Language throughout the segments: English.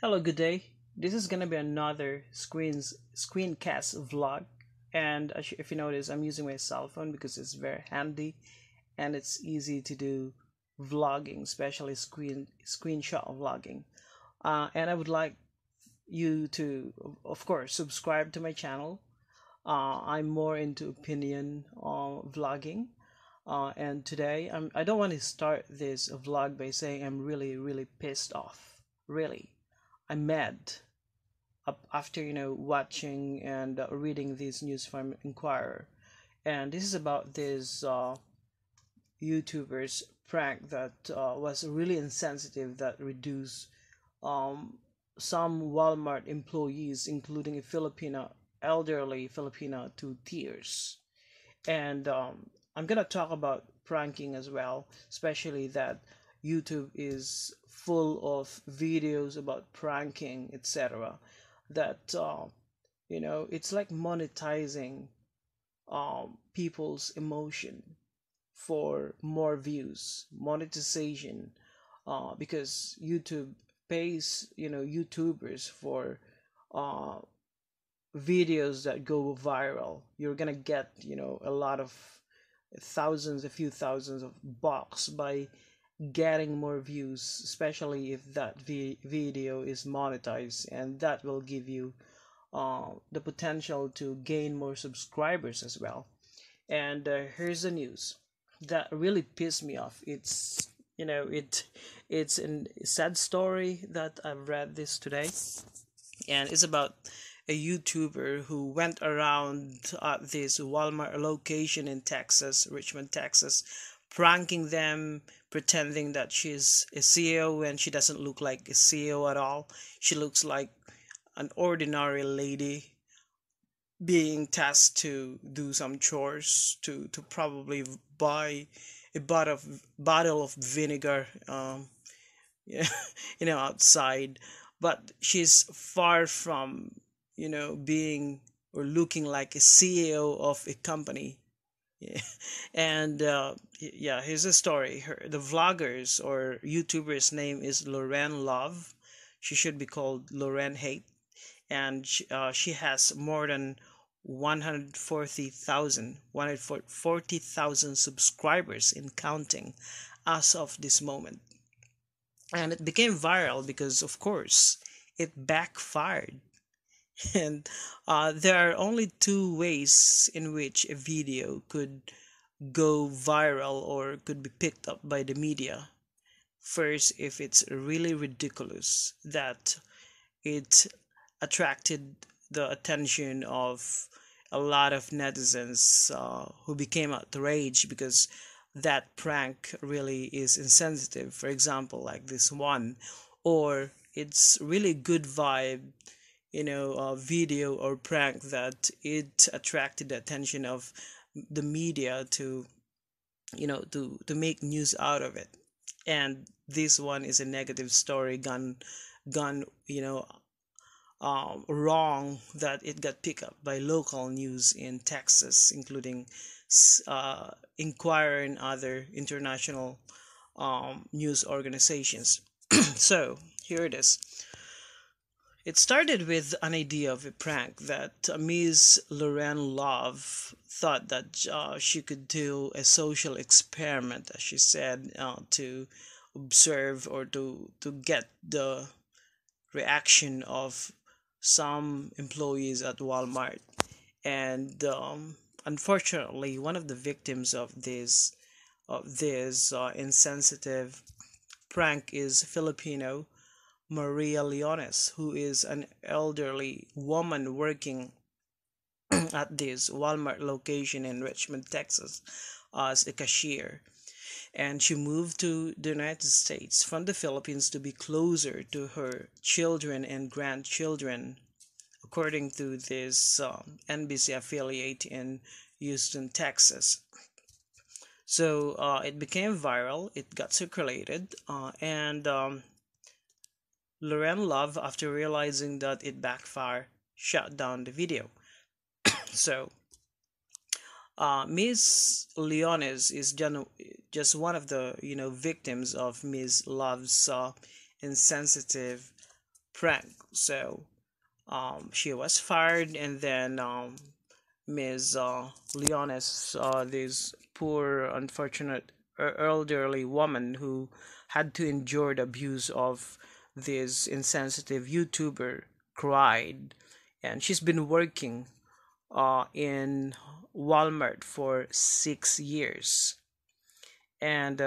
Hello, good day. This is gonna be another screencast vlog, and if you notice, I'm using my cell phone because it's very handy and it's easy to do vlogging, especially screenshot vlogging. And I would like you to, of course, subscribe to my channel. I'm more into opinion vlogging. And today, I don't want to start this vlog by saying I'm really pissed off. Really, I'm mad after watching and reading these news from Inquirer, and this is about this YouTuber's prank that was really insensitive that reduced um, some Walmart employees, including a elderly Filipina, to tears. And I'm gonna talk about pranking as well, especially that YouTube is full of videos about pranking, etc. That it's like monetizing people's emotion for more views, monetization, because YouTube pays YouTubers for uh, videos that go viral. You're gonna get a lot of a few thousands of bucks by getting more views, especially if that video is monetized, and that will give you the potential to gain more subscribers as well. And here's the news that really pissed me off. It's it's a sad story that I've read this today, and it's about a YouTuber who went around at this Walmart location in Texas, Richmond, Texas, pranking them, pretending that she's a CEO when she doesn't look like a CEO at all. She looks like an ordinary lady being tasked to do some chores, to probably buy a bottle of vinegar, yeah, outside. But she's far from being or looking like a CEO of a company. Yeah. And yeah, here's a story. The vloggers or YouTuber's name is Lauren Love. She should be called Lauren Hate, and she has more than 140,000 subscribers in counting as of this moment. And it became viral because, of course, it backfired. And there are only two ways in which a video could go viral or could be picked up by the media. First, if it's really ridiculous that it attracted the attention of a lot of netizens who became outraged because that prank really is insensitive, for example, like this one, or it's really good vibe video or prank that it attracted the attention of the media to to make news out of it. And this one is a negative story gone wrong, that it got picked up by local news in Texas, including Inquirer and other international news organizations. So here it is. It started with an idea of a prank that Ms. Lauren Love thought that she could do a social experiment, as she said, to observe or to get the reaction of some employees at Walmart. And unfortunately, one of the victims of this insensitive prank is Filipino Maria Leones, who is an elderly woman working at this Walmart location in Richmond, Texas, as a cashier. And she moved to the United States from the Philippines to be closer to her children and grandchildren, according to this NBC affiliate in Houston, Texas. So it became viral, it got circulated, and Lauren Love, after realizing that it backfired, shut down the video. So, Ms. Leones is just one of the victims of Ms. Love's insensitive prank. So she was fired, and then Ms. Leonis, this poor, unfortunate elderly woman who had to endure the abuse of this insensitive YouTuber, cried. And she's been working in Walmart for 6 years. And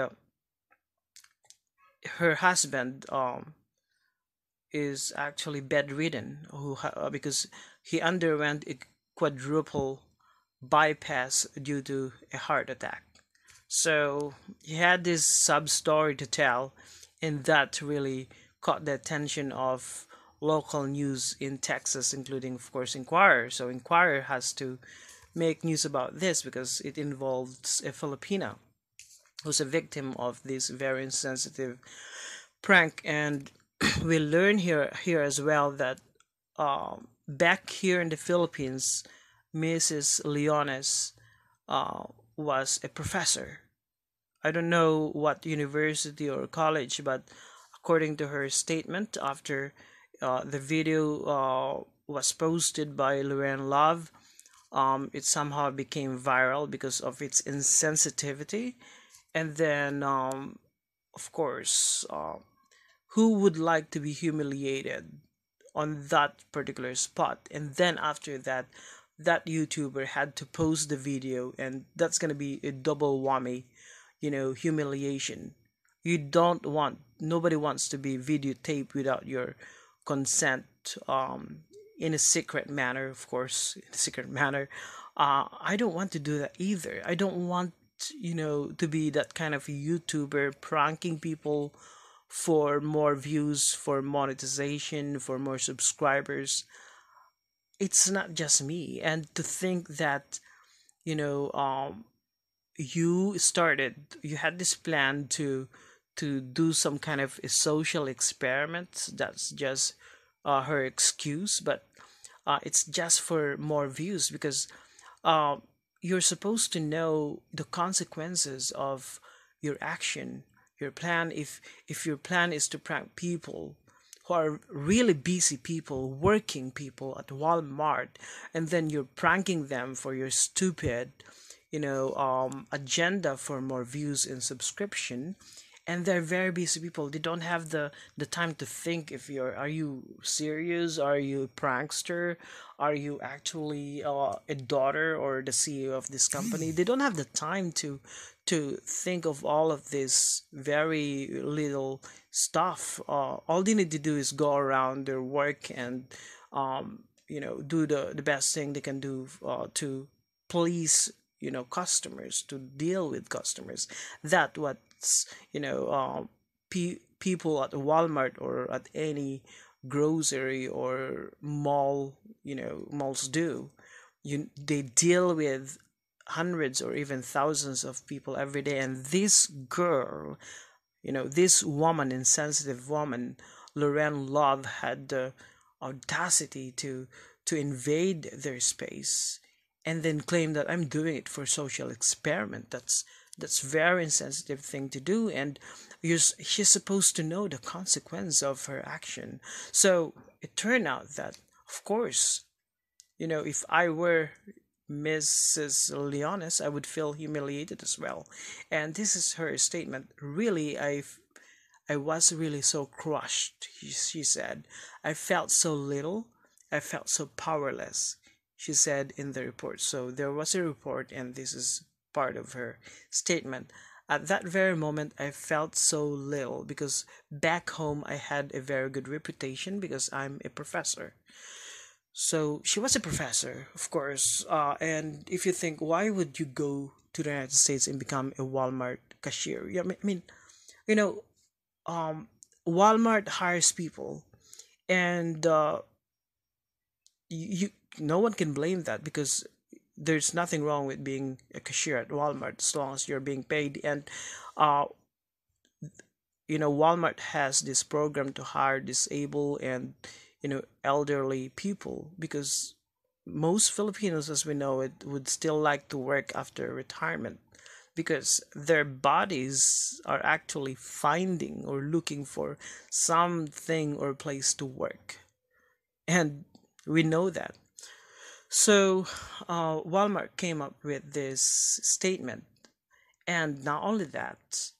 her husband is actually bedridden because he underwent a quadruple bypass due to a heart attack. So he had this sub story to tell, and that really caught the attention of local news in Texas, including, of course, Inquirer. So Inquirer has to make news about this because it involves a Filipina who's a victim of this very insensitive prank. And we learn here as well that back here in the Philippines, Mrs. Leones was a professor. I don't know what university or college, but according to her statement, after the video was posted by Loren Love, it somehow became viral because of its insensitivity. And then, of course, who would like to be humiliated on that particular spot? And then after that, that YouTuber had to post the video, and that's gonna be a double whammy, humiliation. You don't want, nobody wants to be videotaped without your consent, in a secret manner, of course, in a secret manner. I don't want to do that either. I don't want, to be that kind of YouTuber pranking people for more views, for monetization, for more subscribers. It's not just me. And to think that, you know, um, you had this plan to do some kind of a social experiment. That's just her excuse, but it's just for more views because uh, you're supposed to know the consequences of your action, your plan. If your plan is to prank people who are really busy people, working people at Walmart, and then you're pranking them for your stupid, agenda for more views and subscription, and they're very busy people. They don't have the time to think if are you serious, are you a prankster, are you actually a daughter or the CEO of this company. They don't have the time to think of all of this very little stuff. All they need to do is go around their work and do the best thing they can do to please customers, to deal with customers. That what's people at Walmart or at any grocery or mall, malls do. They deal with hundreds or even thousands of people every day, and this girl, this woman, insensitive woman, Loren Love, had the audacity to invade their space and then claim that I'm doing it for social experiment. That's very insensitive thing to do, and she's supposed to know the consequence of her action. So it turned out that, of course, if I were Mrs. Leonis, I would feel humiliated as well. And this is her statement. Really, I was really so crushed, she said. I felt so little. I felt so powerless, she said in the report. So there was a report, and this is part of her statement. At that very moment, I felt so little because back home I had a very good reputation because I'm a professor. So she was a professor, of course. And if you think, why would you go to the United States and become a Walmart cashier? Yeah, I mean, you know, um, Walmart hires people, and you no one can blame that because there's nothing wrong with being a cashier at Walmart as long as you're being paid. And uh, Walmart has this program to hire disabled and elderly people because most Filipinos, as we know it, would still like to work after retirement because their bodies are actually finding or looking for something or place to work. And we know that. So Walmart came up with this statement. And not only that,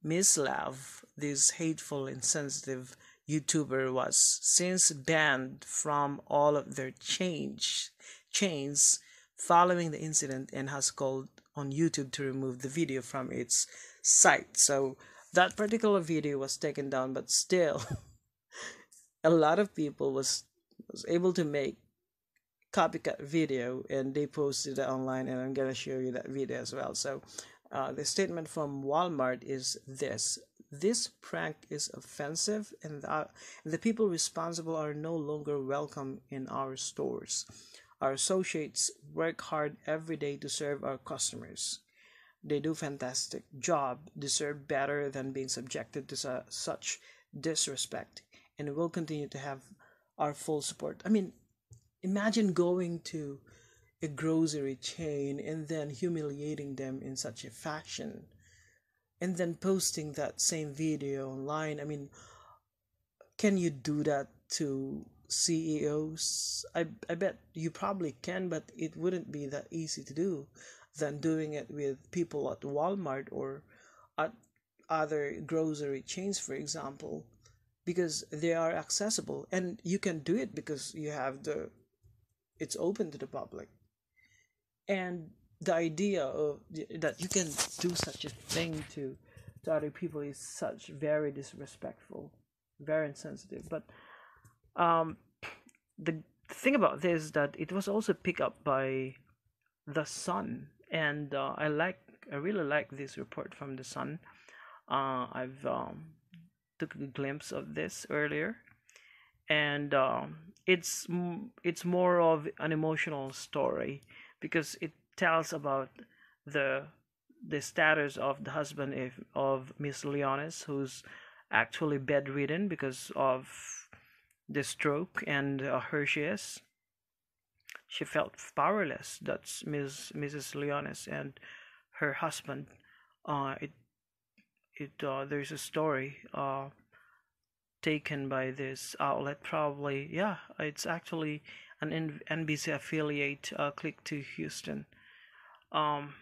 Miss Love, this hateful, insensitive YouTuber, was since banned from all of their chains following the incident and has called on YouTube to remove the video from its site. So that particular video was taken down, but still a lot of people was able to make copycat video and they posted it online, and I'm gonna show you that video as well. So the statement from Walmart is this prank is offensive, and the people responsible are no longer welcome in our stores. Our associates work hard every day to serve our customers. They do fantastic job, deserve better than being subjected to such disrespect, and will continue to have our full support. I mean, imagine going to a grocery chain and then humiliating them in such a fashion and then posting that same video online. I mean, can you do that to CEOs? I bet you probably can, but it wouldn't be that easy to do than doing it with people at Walmart or at other grocery chains, for example, because they are accessible and you can do it because you have it's open to the public. And the idea of that you can do such a thing to other people is such very disrespectful, very insensitive. But the thing about this is that it was also picked up by the Sun, and I really like this report from the Sun. I've took a glimpse of this earlier, and it's more of an emotional story because it tells about the status of the husband of Miss Leonis, who's actually bedridden because of the stroke, and she felt powerless. That's Mrs. Leonis and her husband. It there's a story taken by this outlet, probably. Yeah, it's actually an NBC affiliate, Click to Houston. And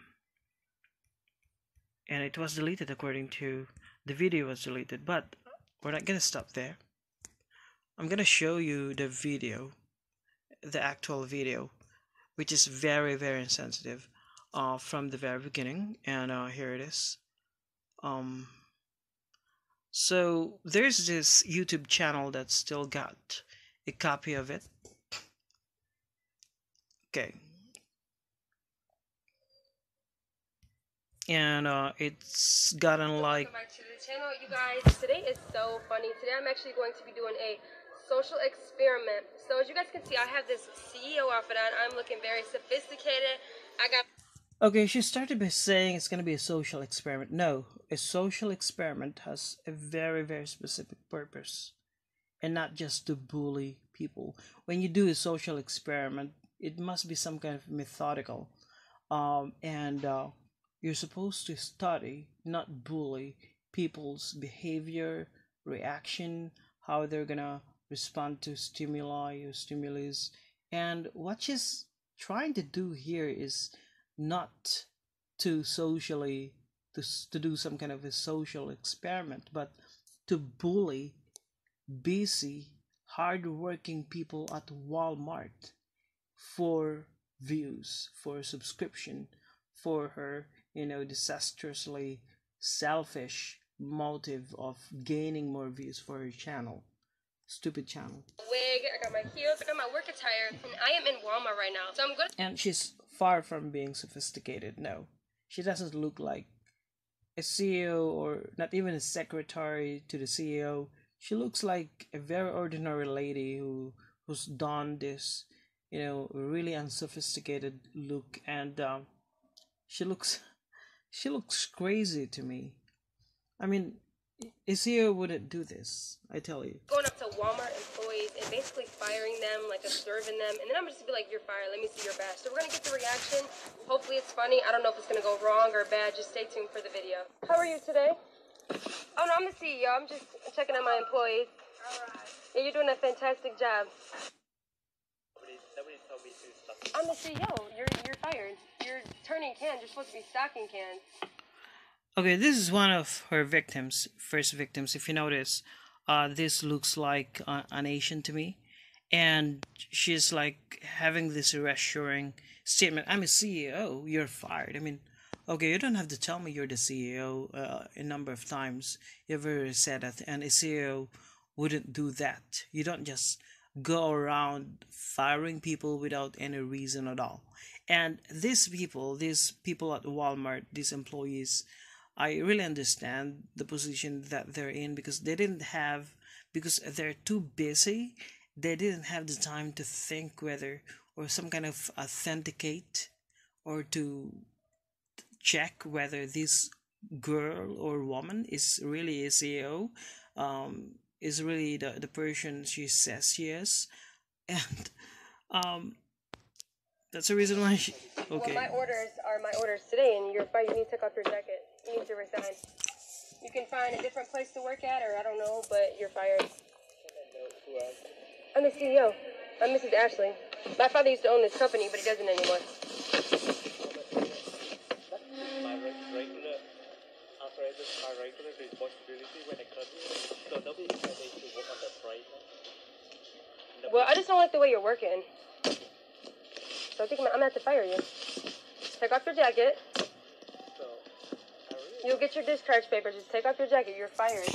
it was deleted, according to the video was deleted, but we're not gonna stop there. I'm gonna show you the video, the actual video, which is very, very insensitive from the very beginning. And here it is. So there's this YouTube channel that still got a copy of it. Okay. And it's gotten like... Welcome back to the channel, you guys. Today is so funny. Today I'm actually going to be doing a social experiment. So as you guys can see, I have this CEO outfit on. I'm looking very sophisticated. I got... Okay, she started by saying it's going to be a social experiment. No, a social experiment has a very, very specific purpose, and not just to bully people. When you do a social experiment, it must be some kind of methodical, and you're supposed to study, not bully people's behavior, reaction, how they're gonna respond to stimuli or stimulus. And what she's trying to do here is not to socially to do some kind of a social experiment, but to bully busy, hardworking people at Walmart for views, for subscription, for her, disastrously selfish motive of gaining more views for her channel. Stupid channel. Wig, I got my heels, I got my work attire, and I am in Walmart right now. So I'm good. And she's far from being sophisticated. No, she doesn't look like a CEO or not even a secretary to the CEO. She looks like a very ordinary lady who's donned this, really unsophisticated look, and she looks crazy to me. I mean, a CEO wouldn't do this, I tell you. Going up to Walmart employees and basically fire admiring them, like observing them, and then I'm just gonna be like, you're fired, let me see your badge. So we're gonna get the reaction. Hopefully it's funny. I don't know if it's gonna go wrong or bad. Just stay tuned for the video. How are you today? Oh no, I'm the CEO. I'm just checking on my employees. Alright. Yeah, you're doing a fantastic job. Nobody told me to stop. I'm the CEO. You're fired. You're turning cans. You're supposed to be stocking cans. Okay, this is one of her victims, first victims. If you notice, this looks like an Asian to me, and she's like having this reassuring statement. I'm a CEO. You're fired. I mean, okay, you don't have to tell me you're the CEO a number of times. You've already said that, and a CEO wouldn't do that. You don't just go around firing people without any reason at all. And these people at Walmart, these employees, I really understand the position that they're in because because they're too busy, they didn't have the time to think whether or some kind of authenticate or to check whether this girl or woman is really a CEO, is really the person she says she is. And that's the reason why she, okay. Well, my orders are my orders today, and you're fired. You need to take off your jacket. You need to resign. You can find a different place to work at, or I don't know, but you're fired. I'm the CEO. I'm Mrs. Ashley. My father used to own this company, but he doesn't anymore. My regular responsibility when I come here, so nobody can make you work on the price. Well, I just don't like the way you're working. So I think I'm gonna have to fire you. Take off your jacket. You'll get your discharge papers. Just take off your jacket. You're fired.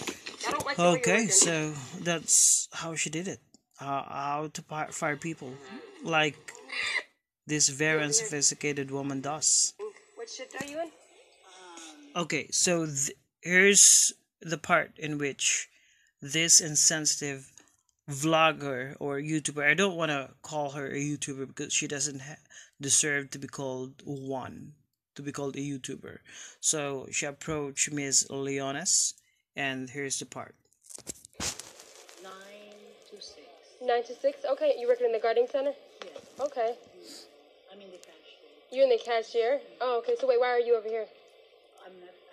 I don't like the way you're Okay, working. so that's how she did it. How to fire people, like this very unsophisticated woman does. What shift are you in? Okay, so here's the part in which this insensitive vlogger or YouTuber, I don't want to call her a YouTuber because she doesn't deserve to be called a YouTuber. So she approached Ms. Leones, and here's the part. 9 to 6. 9 to 6? Okay, you working in the guarding center? Yes. Okay. I'm in the cashier. You're in the cashier? Oh, okay. So wait, why are you over here?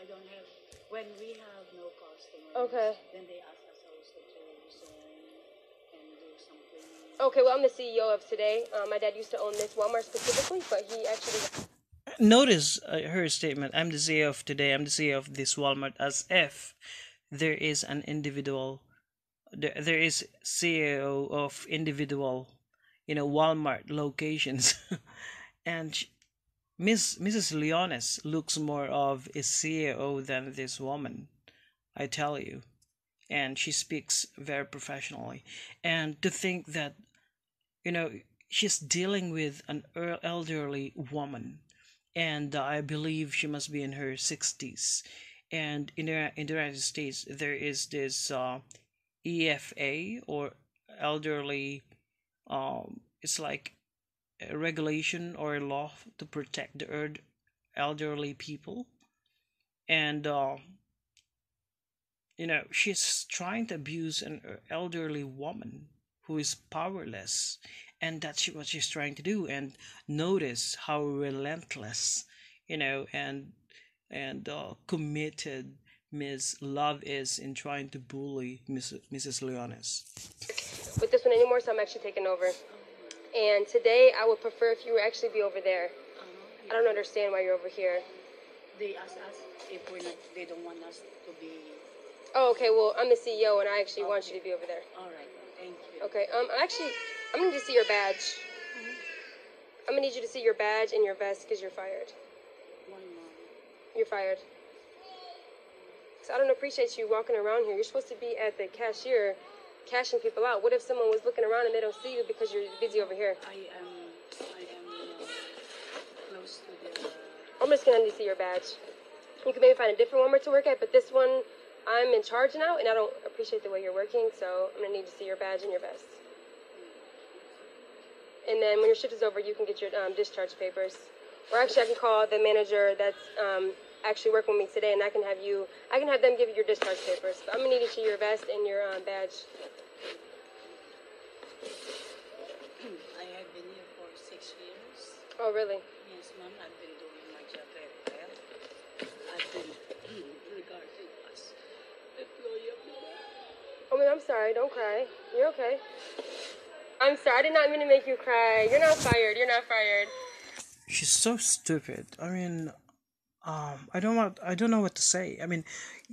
I don't have, when we have no customers, okay, then they ask us also to resign and do something. Okay, well, I'm the CEO of today. My dad used to own this Walmart specifically, but he actually... Notice her statement, I'm the CEO of today, I'm the CEO of this Walmart, as if there is an individual, there is CEO of individual, Walmart locations. And Mrs. Leones looks more of a CEO than this woman, I tell you. And she speaks very professionally. And to think that, she's dealing with an elderly woman, and I believe she must be in her 60s. And in the United States, there is this EFA, or elderly, it's like a regulation or a law to protect the elderly people. And she's trying to abuse an elderly woman who is powerless, and that's what she's trying to do. And notice how relentless, and committed Ms. Love is in trying to bully Mrs. Leones. With this one anymore, so I'm actually taking over. And today, I would prefer if you would actually be over there. I don't understand why you're over here. They ask us if they don't want us to be... Oh, okay, well, I'm the CEO, and I actually want you to be over there. All right, thank you. Okay, I'm going to need to see your badge. I'm going to need you to see your badge and your vest, because you're fired. 1 month. You're fired. So I don't appreciate you walking around here. You're supposed to be at the cashier cashing people out. What if someone was looking around and they don't see you because you're busy over here? I am close to the... I'm just going to need to see your badge. You can maybe find a different Walmart to work at, but this one, I'm in charge now, and I don't appreciate the way you're working, so I'm going to need to see your badge and your vest. And then when your shift is over, you can get your discharge papers. Or actually, I can call the manager that's actually working with me today, and I can have them give you your discharge papers. But I'm going to need to see your vest and your badge. Oh, really? Yes, ma'am. I've been doing my job very well. I've been regarded as employee of the month. Oh, man, I'm sorry. Don't cry. You're okay. I'm sorry. I did not mean to make you cry. You're not fired. You're not fired. She's so stupid. I mean, I don't know what to say. I mean,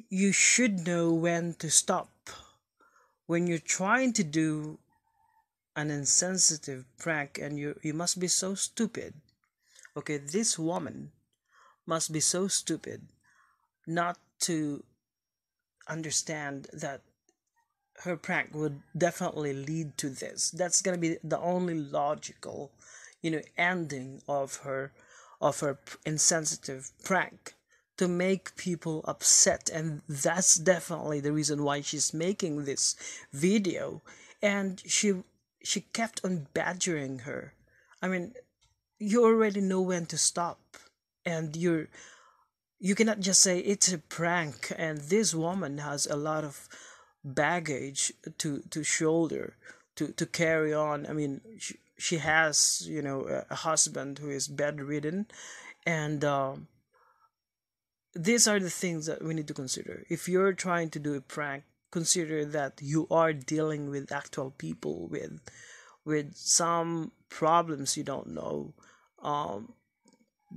you should know when to stop. When you're trying to do an insensitive prank, and you must be so stupid. Okay, this woman must be so stupid not to understand that her prank would definitely lead to this. That's gonna be the only logical, ending of her insensitive prank, to make people upset, and that's definitely the reason why she's making this video. And she kept on badgering her. I mean, you already know when to stop, and you cannot just say it's a prank. And this woman has a lot of baggage to shoulder, to carry on. I mean, she has, a husband who is bedridden. And these are the things that we need to consider. If you're trying to do a prank, consider that you are dealing with actual people with some problems you don't know.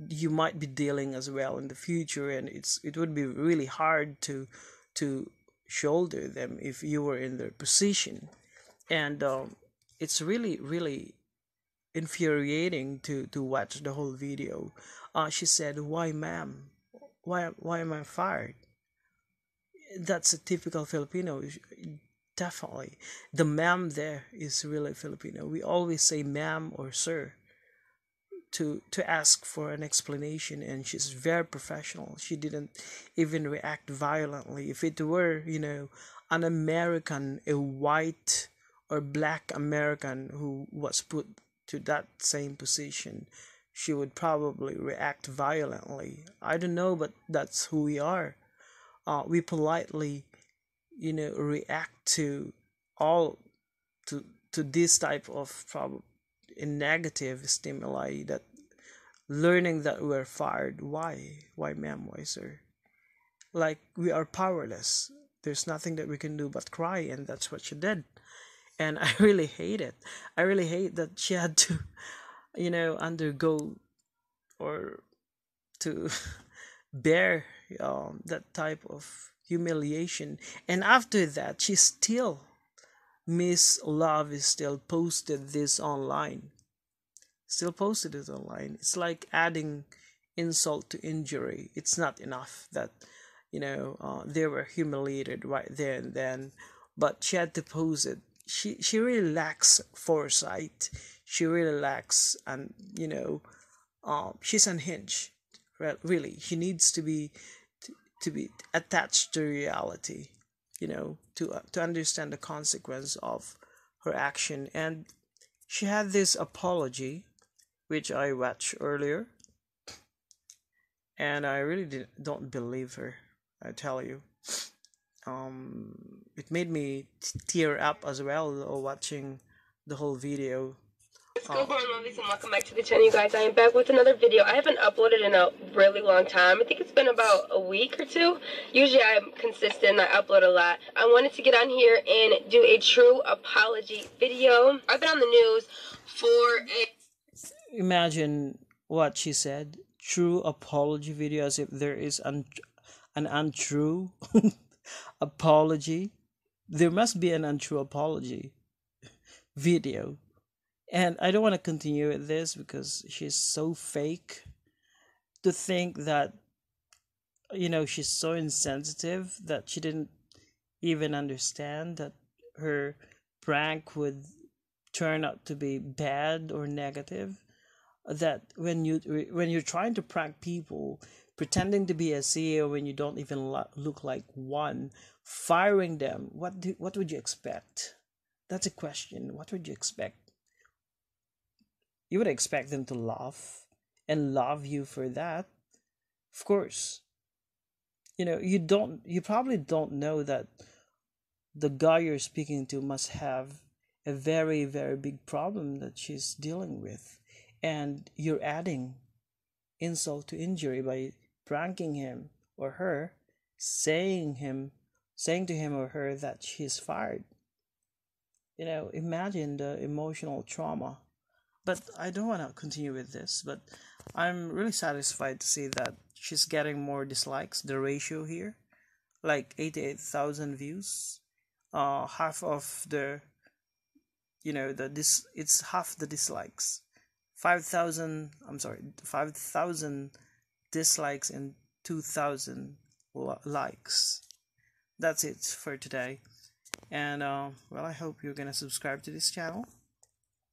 You might be dealing as well in the future, and it would be really hard to shoulder them if you were in their position. And it's really, really infuriating to watch the whole video. She said, "Why, ma'am? Why am I fired?" That's a typical Filipino. Definitely, the ma'am there is really Filipino. We always say ma'am or sir to ask for an explanation, and she's very professional. She didn't even react violently. If it were, an American, a white or black American who was put to that same position, she would probably react violently. I don't know, but that's who we are. We politely, react to all to this type of problem in negative stimuli, that learning that we're fired. Why, ma'am? Why, sir? Like, we are powerless. There's nothing that we can do but cry, and that's what she did. And I really hate it. I really hate that she had to, undergo, or to bear that type of humiliation. And after that, she still, Miss Love is still posted this online. Still posted it online. It's like adding insult to injury. It's not enough that, they were humiliated right there and then, but she had to post it. She really lacks foresight. She really lacks, and she's unhinged. Really, she needs to be attached to reality, to understand the consequence of her action. And she had this apology, which I watched earlier, and I really don't believe her. I tell you, it made me tear up as well watching the whole video. Good morning, lovelies, and welcome back to the channel, you guys. I am back with another video. I haven't uploaded in a really long time. I think it's been about a week or two. Usually I'm consistent. I upload a lot. I wanted to get on here and do a true apology video. I've been on the news for Imagine what she said. True apology video, as if there is an untrue apology. There must be an untrue apology video. And I don't want to continue with this because she's so fake. To think that, she's so insensitive that she didn't even understand that her prank would turn out to be bad or negative. That when you're trying to prank people, pretending to be a CEO when you don't even look like one, firing them, what would you expect? That's a question. What would you expect? You would expect them to laugh and love you for that. Of course. You probably don't know that the guy you're speaking to must have a very, very big problem that she's dealing with. and you're adding insult to injury by pranking him or her, saying to him or her that she's fired. Imagine the emotional trauma. But I don't want to continue with this, but I'm really satisfied to see that she's getting more dislikes. The ratio here, like 88,000 views, half of the it's half the dislikes. 5,000, I'm sorry, 5,000 dislikes and 2,000 likes. That's it for today. And well, I hope you're gonna subscribe to this channel,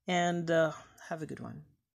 and have a good one.